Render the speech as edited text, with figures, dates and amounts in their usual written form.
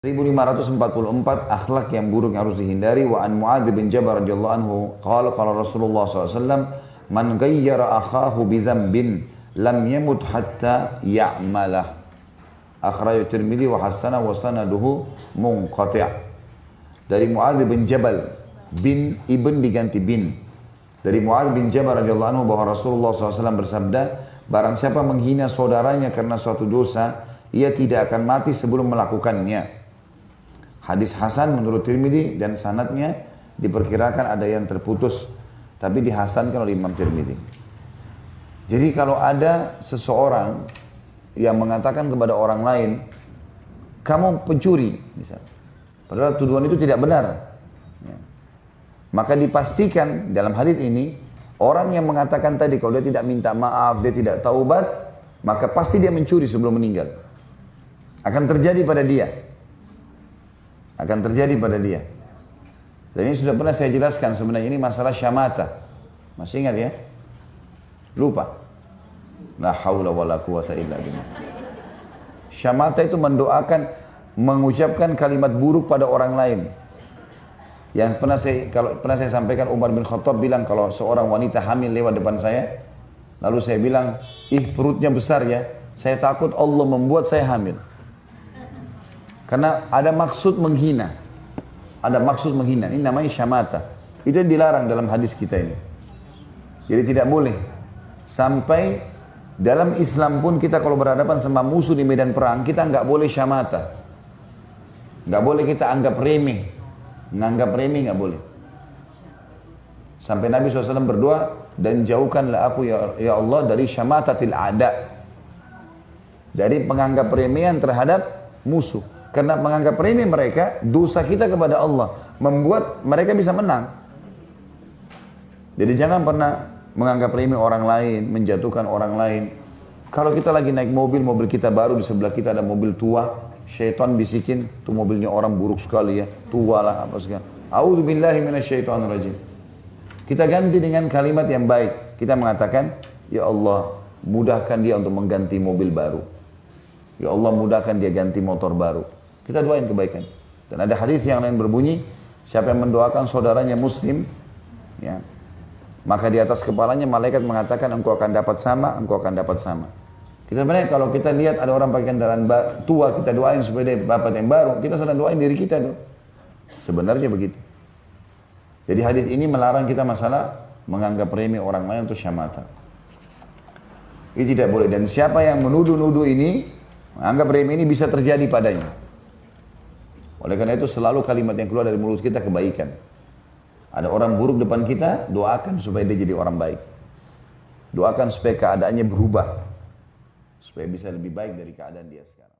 1544 akhlak yang buruk yang harus dihindari. Wa an Muadz bin Jabal radhiyallahu anhu qala qala Rasulullah SAW man ghayyara akhahu bi dhanbin lam yamut hatta ya'malah. Akhrajahu Tirmidzi wa hasana wa sanaduhu munqati'. Dari Muadz bin Jabal, bin ibn diganti bin. Dari Muadz bin Jabal radhiyallahu anhu bahwa Rasulullah SAW bersabda, barang siapa menghina saudaranya karena suatu dosa, ia tidak akan mati sebelum melakukannya. Hadis Hasan menurut Tirmidzi dan sanadnya diperkirakan ada yang terputus, tapi dihasankan oleh Imam Tirmidzi. Jadi kalau ada seseorang yang mengatakan kepada orang lain, kamu pencuri, misalnya, padahal tuduhan itu tidak benar, ya, maka dipastikan dalam hadis ini orang yang mengatakan tadi kalau dia tidak minta maaf, dia tidak taubat, maka pasti dia mencuri sebelum meninggal. Akan terjadi pada dia. Akan terjadi pada dia. Dan ini sudah pernah saya jelaskan sebenarnya, ini masalah syamata. Masih ingat ya? Lupa. La haula wala quwata illa billah. Syamata itu mendoakan, mengucapkan kalimat buruk pada orang lain. Yang pernah saya sampaikan, Umar bin Khattab bilang kalau seorang wanita hamil lewat depan saya, lalu saya bilang, perutnya besar ya, saya takut Allah membuat saya hamil. Karena ada maksud menghina. Ada maksud menghina. Ini namanya syamata. Itu yang dilarang dalam hadis kita ini. Jadi tidak boleh. Sampai dalam Islam pun kita kalau berhadapan sama musuh di medan perang, kita nggak boleh syamata. Nggak boleh kita anggap remeh. Menganggap remeh nggak boleh. Sampai Nabi SAW berdoa, dan jauhkanlah aku ya Allah dari syamatatil a'da. Dari penganggap remehan terhadap musuh. Karena menganggap remeh mereka, dosa kita kepada Allah membuat mereka bisa menang. Jadi jangan pernah menganggap remeh orang lain, menjatuhkan orang lain. Kalau kita lagi naik mobil kita baru, di sebelah kita ada mobil tua, syaitan bisikin, tuh mobilnya orang buruk sekali ya, tua lah apa segala. A'udzubillahi minasyaitonirrajim. Kita ganti dengan kalimat yang baik. Kita mengatakan, ya Allah, mudahkan dia untuk mengganti mobil baru. Ya Allah, mudahkan dia ganti motor baru. Kita doain kebaikan. Dan ada hadis yang lain berbunyi, siapa yang mendoakan saudaranya muslim, ya, maka di atas kepalanya malaikat mengatakan engkau akan dapat sama, engkau akan dapat sama. Kita sebenarnya kalau kita lihat ada orang pakai kendaraan tua, kita doain supaya dia dapat yang baru, kita sedang doain diri kita tuh. Sebenarnya begitu. Jadi hadis ini melarang kita masalah menganggap remeh orang lain untuk syamata. Ini tidak boleh. Dan siapa yang menuduh-nuduh ini, menganggap remeh ini bisa terjadi padanya. Oleh karena itu selalu kalimat yang keluar dari mulut kita kebaikan. Ada orang buruk depan kita, doakan supaya dia jadi orang baik. Doakan supaya keadaannya berubah. Supaya bisa lebih baik dari keadaan dia sekarang.